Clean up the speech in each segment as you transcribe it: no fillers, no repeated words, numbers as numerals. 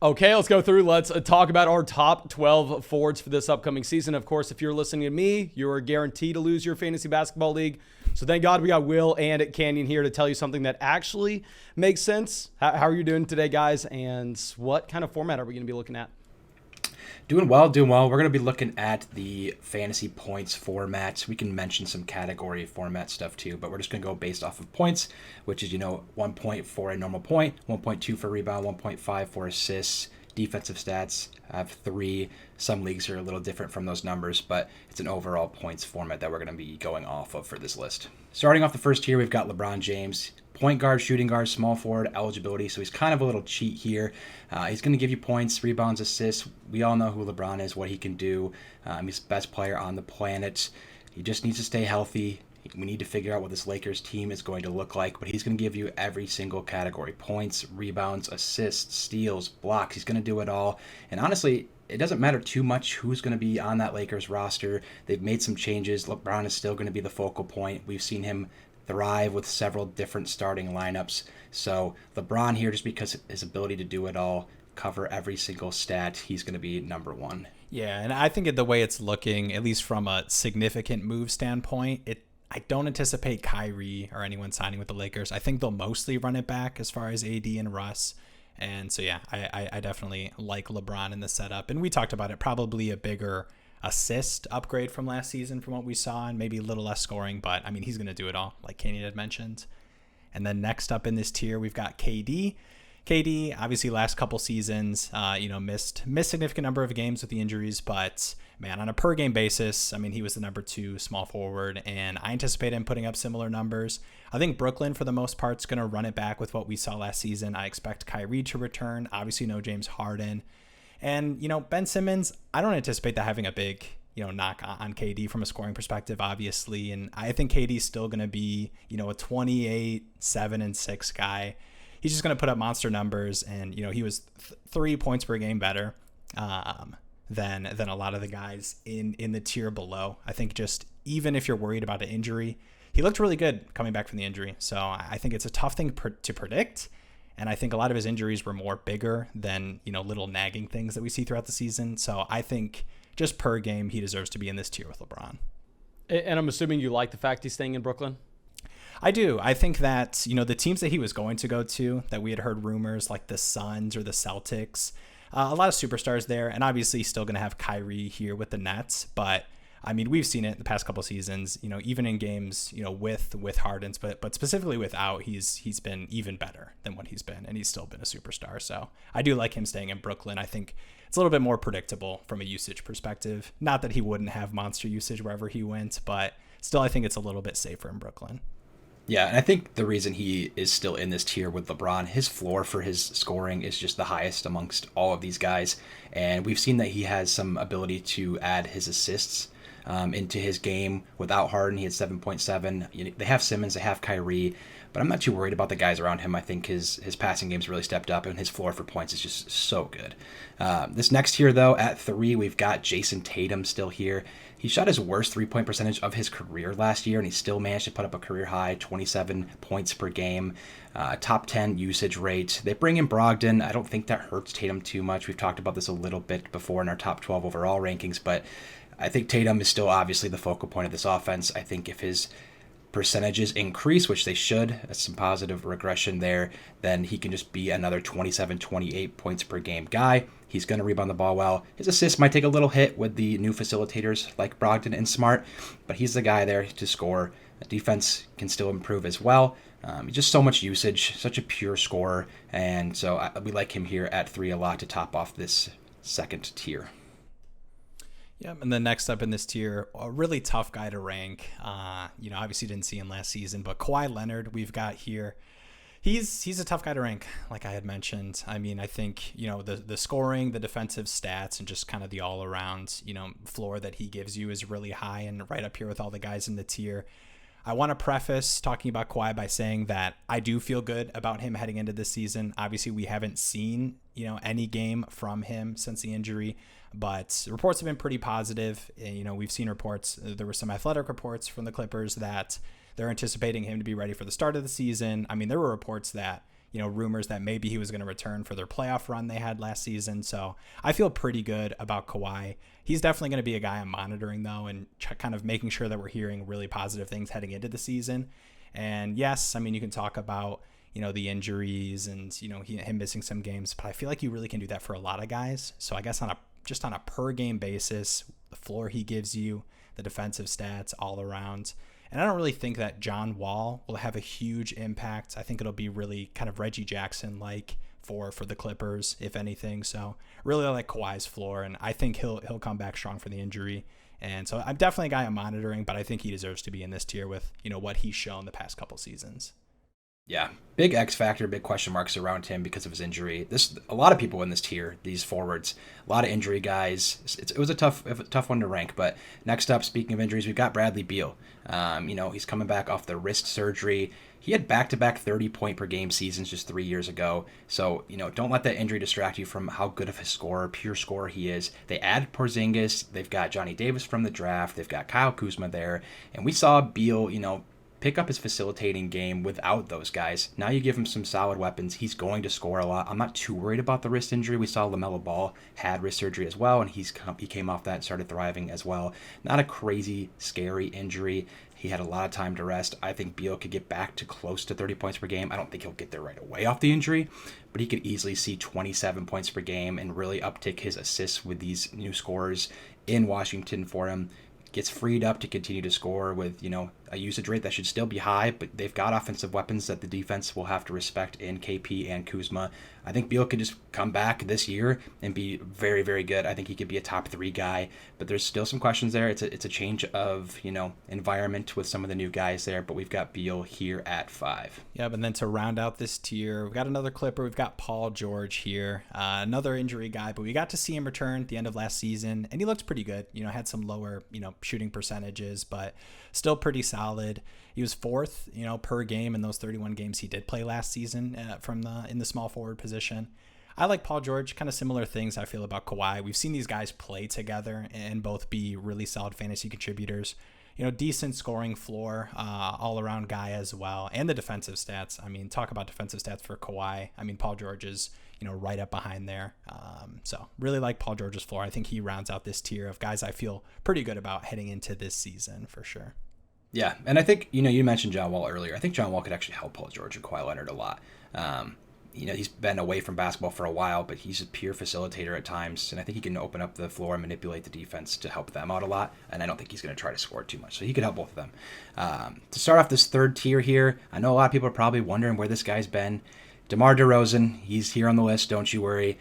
Okay, let's go through. Let's talk about our top 12 forwards for this upcoming season. Of course, if you're listening to me, you're guaranteed to lose your fantasy basketball league. So thank God we got Will and Canyon here to tell you something that actually makes sense. How are you doing today, guys? And what kind of format are we going to be looking at? Doing well. We're going to be looking at the fantasy points format. We can mention some category format stuff too, but we're just going to go based off of points, which is, 1 point for a normal point, 1.2 for rebound, 1.5 for assists. Defensive stats have 3. Some leagues are a little different from those numbers, but it's an overall points format that we're going to be going off of for this list. Starting off the first tier, we've got LeBron James. Point guard, shooting guard, small forward, eligibility. So he's kind of a little cheat here. He's going to give you points, rebounds, assists. We all know who LeBron is, what he can do. He's the best player on the planet. He just needs to stay healthy. We need to figure out what this Lakers team is going to look like, but he's going to give you every single category. Points, rebounds, assists, steals, blocks. He's going to do it all. And honestly, it doesn't matter too much who's going to be on that Lakers roster. They've made some changes. LeBron is still going to be the focal point. We've seen him thrive with several different starting lineups. So LeBron here, just because his ability to do it all, cover every single stat, he's going to be number 1. Yeah, and I think the way it's looking, at least from a significant move standpoint, I don't anticipate Kyrie or anyone signing with the Lakers. I think they'll mostly run it back as far as AD and Russ. And so, yeah, I definitely like LeBron in the setup. And we talked about it, probably a bigger assist upgrade from last season from what we saw, and maybe a little less scoring. But, I mean, he's going to do it all, like Kenny had mentioned. And then next up in this tier, we've got KD. KD, obviously last couple seasons, missed significant number of games with the injuries, but man, on a per game basis, I mean, he was the number 2 small forward, and I anticipate him putting up similar numbers. I think Brooklyn, for the most part, is going to run it back with what we saw last season. I expect Kyrie to return, obviously no James Harden. And, Ben Simmons, I don't anticipate that having a big, knock on KD from a scoring perspective, obviously. And I think KD's still going to be, a 28, 7, and 6 guy. He's just going to put up monster numbers, and he was 3 points per game better than a lot of the guys in the tier below. I think just even if you're worried about an injury, he looked really good coming back from the injury. So I think it's a tough thing to predict, and I think a lot of his injuries were more bigger than little nagging things that we see throughout the season. So I think just per game, he deserves to be in this tier with LeBron. And I'm assuming you like the fact he's staying in Brooklyn? I do. I think that, the teams that he was going to go to, that we had heard rumors like the Suns or the Celtics, a lot of superstars there, and obviously still going to have Kyrie here with the Nets. But I mean, we've seen it the past couple seasons, even in games, with Harden's, but specifically without, he's been even better than what he's been, and he's still been a superstar. So I do like him staying in Brooklyn. I think it's a little bit more predictable from a usage perspective. Not that he wouldn't have monster usage wherever he went, but still I think it's a little bit safer in Brooklyn. Yeah, and I think the reason he is still in this tier with LeBron, his floor for his scoring is just the highest amongst all of these guys. And we've seen that he has some ability to add his assists into his game. Without Harden, he had 7.7. They have Simmons, they have Kyrie, but I'm not too worried about the guys around him. I think his passing game's really stepped up, and his floor for points is just so good. This next tier, though, at 3, we've got Jason Tatum still here. He shot his worst 3-point percentage of his career last year, and he still managed to put up a career high 27 points per game, top 10 usage rate. They bring in Brogdon. I don't think that hurts Tatum too much. We've talked about this a little bit before in our top 12 overall rankings, but I think Tatum is still obviously the focal point of this offense. I think if his percentages increase, which they should, that's some positive regression there, then he can just be another 27, 28 points per game guy. He's going to rebound the ball well. His assists might take a little hit with the new facilitators like Brogdon and Smart, but he's the guy there to score. The defense can still improve as well. Just so much usage, such a pure scorer, and so we like him here at 3 a lot to top off this second tier. Yep, and then next up in this tier, a really tough guy to rank. Obviously didn't see him last season, but Kawhi Leonard we've got here. He's a tough guy to rank, like I had mentioned. I mean, I think, the scoring, the defensive stats, and just kind of the all-around, floor that he gives you is really high and right up here with all the guys in the tier. I want to preface talking about Kawhi by saying that I do feel good about him heading into this season. Obviously, we haven't seen, any game from him since the injury, but reports have been pretty positive. We've seen reports. There were some athletic reports from the Clippers that they're anticipating him to be ready for the start of the season. I mean, there were reports that rumors that maybe he was going to return for their playoff run they had last season. So I feel pretty good about Kawhi. He's definitely going to be a guy I'm monitoring, though, and kind of making sure that we're hearing really positive things heading into the season. And yes, I mean, you can talk about, the injuries and, him missing some games, but I feel like you really can do that for a lot of guys. So I guess on a per game basis, the floor he gives you, the defensive stats all around. And I don't really think that John Wall will have a huge impact. I think it'll be really kind of Reggie Jackson-like for the Clippers, if anything. So really I like Kawhi's floor, and I think he'll come back strong from the injury. And so I'm definitely a guy I'm monitoring, but I think he deserves to be in this tier with, what he's shown the past couple seasons. Yeah, big X factor, big question marks around him because of his injury. A lot of people in this tier, these forwards, a lot of injury guys. It was a tough one to rank. But next up, speaking of injuries, we've got Bradley Beal. He's coming back off the wrist surgery. He had back-to-back 30-point per game seasons just 3 years ago. So, don't let that injury distract you from how good of a scorer, pure scorer he is. They added Porzingis. They've got Johnny Davis from the draft. They've got Kyle Kuzma there. And we saw Beal, pick up his facilitating game without those guys. Now you give him some solid weapons. He's going to score a lot. I'm not too worried about the wrist injury. We saw LaMelo Ball had wrist surgery as well, and he came off that and started thriving as well. Not a crazy, scary injury. He had a lot of time to rest. I think Beal could get back to close to 30 points per game. I don't think he'll get there right away off the injury, but he could easily see 27 points per game and really uptick his assists with these new scorers in Washington for him. Gets freed up to continue to score with, a usage rate that should still be high, but they've got offensive weapons that the defense will have to respect in KP and Kuzma. I think Beal could just come back this year and be very, very good. I think he could be a top 3 guy, but there's still some questions there. It's a change of, environment with some of the new guys there, but we've got Beal here at 5. Yeah, but then to round out this tier, we've got another Clipper. We've got Paul George here, another injury guy, but we got to see him return at the end of last season, and he looked pretty good. Had some lower, shooting percentages, but still pretty solid. He was 4th, per game in those 31 games he did play last season in the small forward position. I like Paul George, kind of similar things I feel about Kawhi. We've seen these guys play together and both be really solid fantasy contributors. Decent scoring floor, all-around guy as well, and the defensive stats. I mean, talk about defensive stats for Kawhi. I mean, Paul George is, right up behind there. So really like Paul George's floor. I think he rounds out this tier of guys I feel pretty good about heading into this season for sure. Yeah, and I think, you mentioned John Wall earlier. I think John Wall could actually help Paul George and Kawhi Leonard a lot. He's been away from basketball for a while, but he's a pure facilitator at times, and I think he can open up the floor and manipulate the defense to help them out a lot, and I don't think he's going to try to score too much, so he could help both of them. To start off this third tier here, I know a lot of people are probably wondering where this guy's been. DeMar DeRozan, he's here on the list, don't you worry.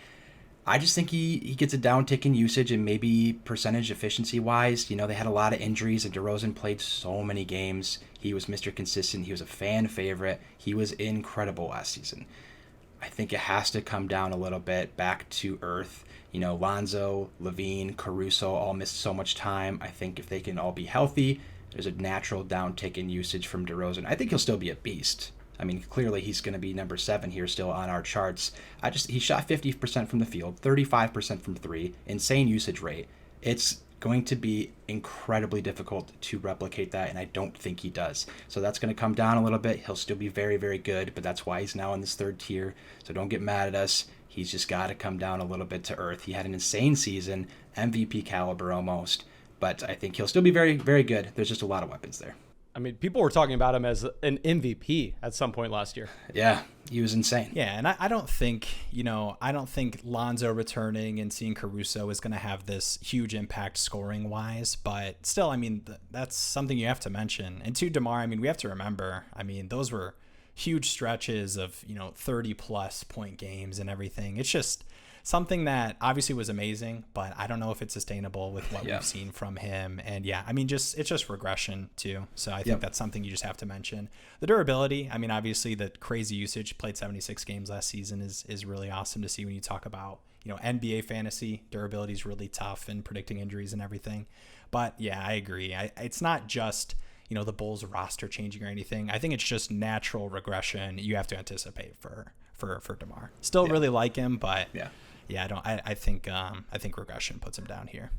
I just think he gets a downtick in usage and maybe percentage efficiency-wise. They had a lot of injuries, and DeRozan played so many games. He was Mr. Consistent. He was a fan favorite. He was incredible last season. I think it has to come down a little bit, back to earth. Lonzo, Levine, Caruso all missed so much time. I think if they can all be healthy, there's a natural downtick in usage from DeRozan. I think he'll still be a beast. I mean, clearly he's going to be number 7 here still on our charts. He shot 50% from the field, 35% from 3, insane usage rate. It's going to be incredibly difficult to replicate that, and I don't think he does. So that's going to come down a little bit. He'll still be very, very good, but that's why he's now in this third tier. So don't get mad at us. He's just got to come down a little bit to earth. He had an insane season, MVP caliber almost, but I think he'll still be very, very good. There's just a lot of weapons there. I mean, people were talking about him as an MVP at some point last year. Yeah, he was insane. Yeah, and I don't think, Lonzo returning and seeing Caruso is going to have this huge impact scoring-wise, but still, I mean, that's something you have to mention. And to DeMar, I mean, we have to remember, those were huge stretches of, 30-plus point games and everything. It's just something that obviously was amazing, but I don't know if it's sustainable with what we've seen from him. And it's just regression too. So I think that's something you just have to mention. The durability, obviously the crazy usage, played 76 games last season is really awesome to see when you talk about, NBA fantasy. Durability is really tough in predicting injuries and everything. But yeah, I agree. It's not just, the Bulls roster changing or anything. I think it's just natural regression you have to anticipate for DeMar. Still really like him, but I think regression puts him down here.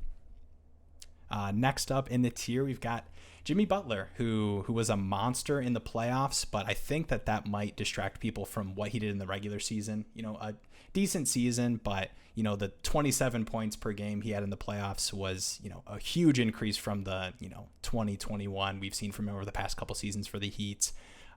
Next up in the tier, we've got Jimmy Butler, who was a monster in the playoffs, but I think that might distract people from what he did in the regular season. A decent season, but the 27 points per game he had in the playoffs was a huge increase from the 2021 we've seen from him over the past couple seasons for the Heat.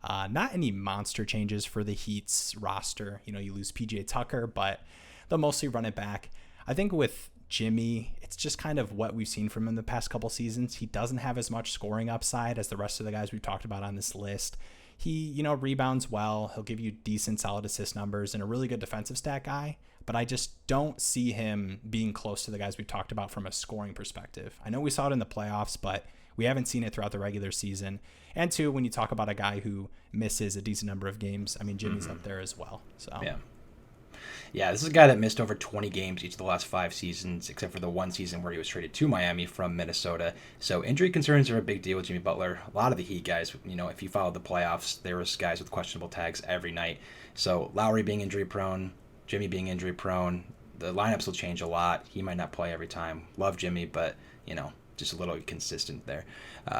Not any monster changes for the Heat's roster. You lose PJ Tucker, but they'll mostly run it back. I think with Jimmy, it's just kind of what we've seen from him the past couple seasons. He doesn't have as much scoring upside as the rest of the guys we've talked about on this list. He, rebounds well. He'll give you decent, solid assist numbers and a really good defensive stat guy. But I just don't see him being close to the guys we've talked about from a scoring perspective. I know we saw it in the playoffs, but we haven't seen it throughout the regular season. And two, when you talk about a guy who misses a decent number of games, I mean, Jimmy's up there as well. So Yeah, this is a guy that missed over 20 games each of the last 5 seasons, except for the one season where he was traded to Miami from Minnesota. So injury concerns are a big deal with Jimmy Butler. A lot of the Heat guys, if you followed the playoffs, there was guys with questionable tags every night. So Lowry being injury prone, Jimmy being injury prone, the lineups will change a lot. He might not play every time. Love Jimmy, but, just a little inconsistent there.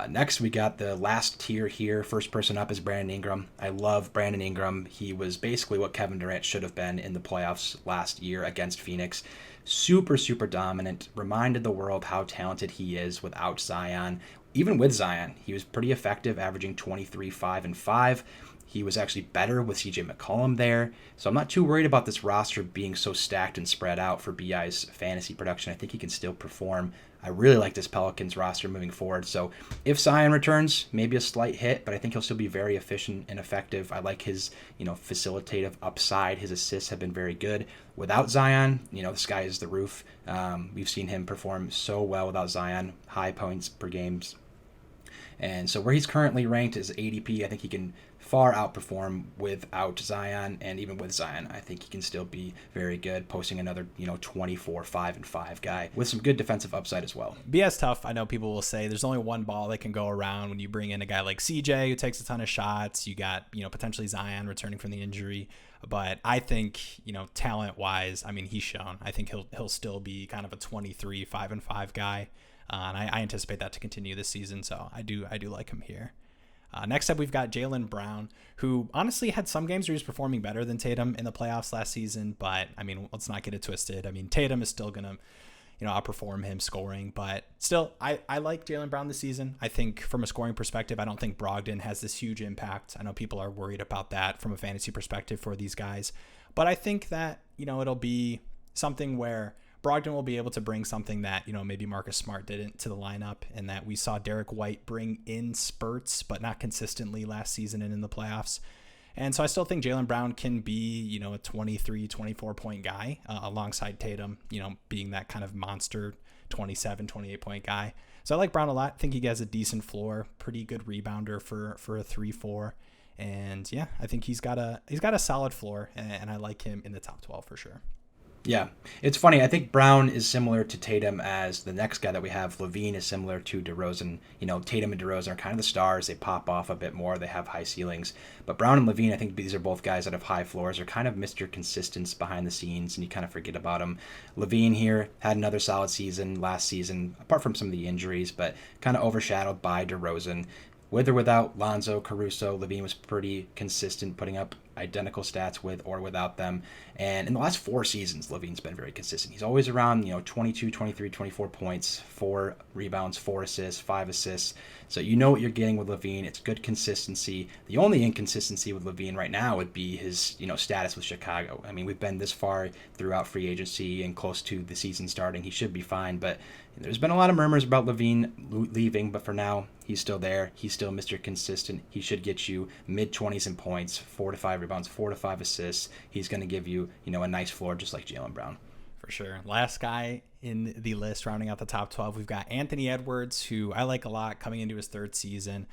Next, we got the last tier here. First person up is Brandon Ingram. I love Brandon Ingram. He was basically what Kevin Durant should have been in the playoffs last year against Phoenix. Super, super dominant. Reminded the world how talented he is without Zion. Even with Zion, he was pretty effective, averaging 23, 5, and 5. He was actually better with CJ McCollum there. So I'm not too worried about this roster being so stacked and spread out for BI's fantasy production. I think he can still perform. I really like this Pelicans roster moving forward. So if Zion returns, maybe a slight hit, but I think he'll still be very efficient and effective. I like his, facilitative upside. His assists have been very good. Without Zion, the sky is the roof. We've seen him perform so well without Zion, high points per games. And so where he's currently ranked is ADP. I think he can far outperform without Zion, and even with Zion, I think he can still be very good, posting another, 24, 5, and 5 guy with some good defensive upside as well. BS tough. I know people will say there's only one ball that can go around when you bring in a guy like CJ who takes a ton of shots. You got, potentially Zion returning from the injury. But I think, talent-wise, I mean, he's shown. I think he'll still be kind of a 23, 5, and 5 guy. And I anticipate that to continue this season, so I do like him here. Next up, we've got Jalen Brown, who honestly had some games where he was performing better than Tatum in the playoffs last season. But, I mean, let's not get it twisted. I mean, Tatum is still going to, outperform him scoring. But still, I like Jalen Brown this season. I think from a scoring perspective, I don't think Brogdon has this huge impact. I know people are worried about that from a fantasy perspective for these guys. But I think that, it'll be something where Brogdon will be able to bring something that, maybe Marcus Smart didn't to the lineup, and that we saw Derek White bring in spurts, but not consistently last season and in the playoffs. And so I still think Jalen Brown can be, a 23, 24 point guy alongside Tatum, being that kind of monster 27, 28 point guy. So I like Brown a lot. I think he has a decent floor, pretty good rebounder for a 3-4. And yeah, I think he's got a solid floor, and I like him in the top 12 for sure. Yeah, it's funny. I think Brown is similar to Tatum as the next guy that we have. Levine is similar to DeRozan. Tatum and DeRozan are kind of the stars. They pop off a bit more. They have high ceilings. But Brown and Levine, I think these are both guys that have high floors. Are kind of Mr. Consistence behind the scenes, and you kind of forget about them. Levine here had another solid season last season, apart from some of the injuries, but kind of overshadowed by DeRozan. With or without Lonzo, Caruso, Levine was pretty consistent, putting up identical stats with or without them. And in the last 4 seasons, Levine's been very consistent. He's always around, 22, 23, 24 points, 4 rebounds, 4 assists, 5 assists. So you know what you're getting with Levine. It's good consistency. The only inconsistency with Levine right now would be his, status with Chicago. I mean, we've been this far throughout free agency and close to the season starting. He should be fine, but there's been a lot of murmurs about Levine leaving, but for now, he's still there. He's still Mr. Consistent. He should get you mid-20s in points, 4 to 5 rebounds, 4 to 5 assists. He's going to give you, a nice floor just like Jalen Brown. For sure. Last guy in the list, rounding out the top 12, we've got Anthony Edwards, who I like a lot coming into his 3rd season.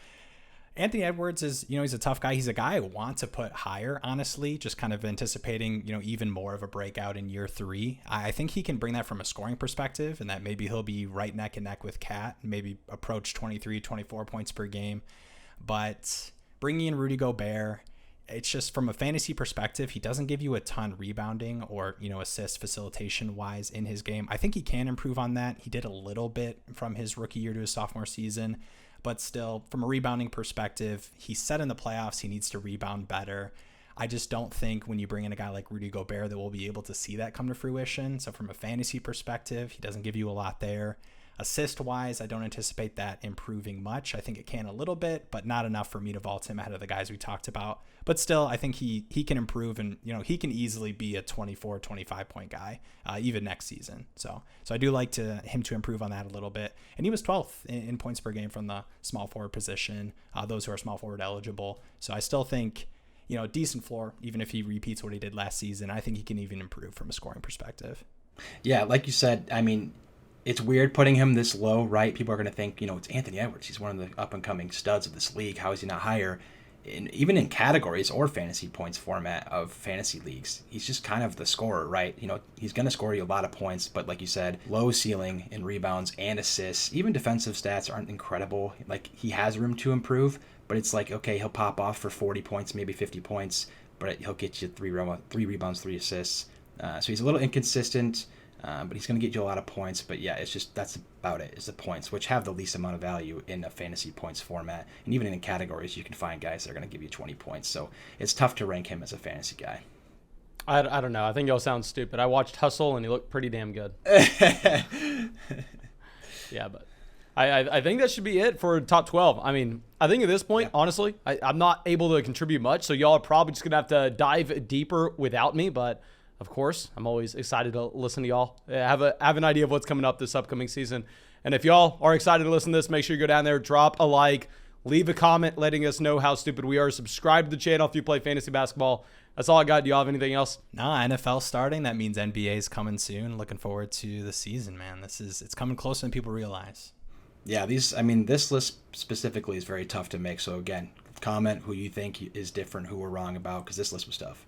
Anthony Edwards is, he's a tough guy. He's a guy I want to put higher, honestly, just kind of anticipating, even more of a breakout in year 3. I think he can bring that from a scoring perspective, and that maybe he'll be right neck and neck with Cat, and maybe approach 23, 24 points per game. But bringing in Rudy Gobert, it's just from a fantasy perspective, he doesn't give you a ton rebounding or, assist facilitation wise in his game. I think he can improve on that. He did a little bit from his rookie year to his sophomore season, but still from a rebounding perspective, he said in the playoffs he needs to rebound better. I just don't think when you bring in a guy like Rudy Gobert that we'll be able to see that come to fruition. So from a fantasy perspective, he doesn't give you a lot there. Assist-wise, I don't anticipate that improving much. I think it can a little bit, but not enough for me to vault him ahead of the guys we talked about. But still, I think he can improve, and he can easily be a 24, 25-point guy, even next season. So I do like him to improve on that a little bit. And he was 12th in points per game from the small forward position, those who are small forward eligible. So I still think, decent floor, even if he repeats what he did last season. I think he can even improve from a scoring perspective. Yeah, like you said, I mean, it's weird putting him this low, right? People are going to think, it's Anthony Edwards. He's one of the up-and-coming studs of this league. How is he not higher? Even in categories or fantasy points format of fantasy leagues, he's just kind of the scorer, right? He's going to score you a lot of points, but like you said, low ceiling in rebounds and assists. Even defensive stats aren't incredible. Like, he has room to improve, but it's like, okay, he'll pop off for 40 points, maybe 50 points, but he'll get you three rebounds, 3 assists. So he's a little inconsistent. But he's going to get you a lot of points. But yeah, it's just that's about it, is the points, which have the least amount of value in a fantasy points format. And even in categories, you can find guys that are going to give you 20 points. So it's tough to rank him as a fantasy guy. I don't know. I think y'all sound stupid. I watched Hustle, and he looked pretty damn good. Yeah, but I think that should be it for top 12. I mean, I think at this point, honestly, I'm not able to contribute much. So y'all are probably just going to have to dive deeper without me. But of course, I'm always excited to listen to y'all. Have an idea of what's coming up this upcoming season. And if y'all are excited to listen to this, make sure you go down there, drop a like, leave a comment letting us know how stupid we are. Subscribe to the channel if you play fantasy basketball. That's all I got. Do y'all have anything else? No, NFL starting. That means NBA is coming soon. Looking forward to the season, man. It's coming closer than people realize. Yeah, this list specifically is very tough to make. So again, comment who you think is different, who we're wrong about, because this list was tough.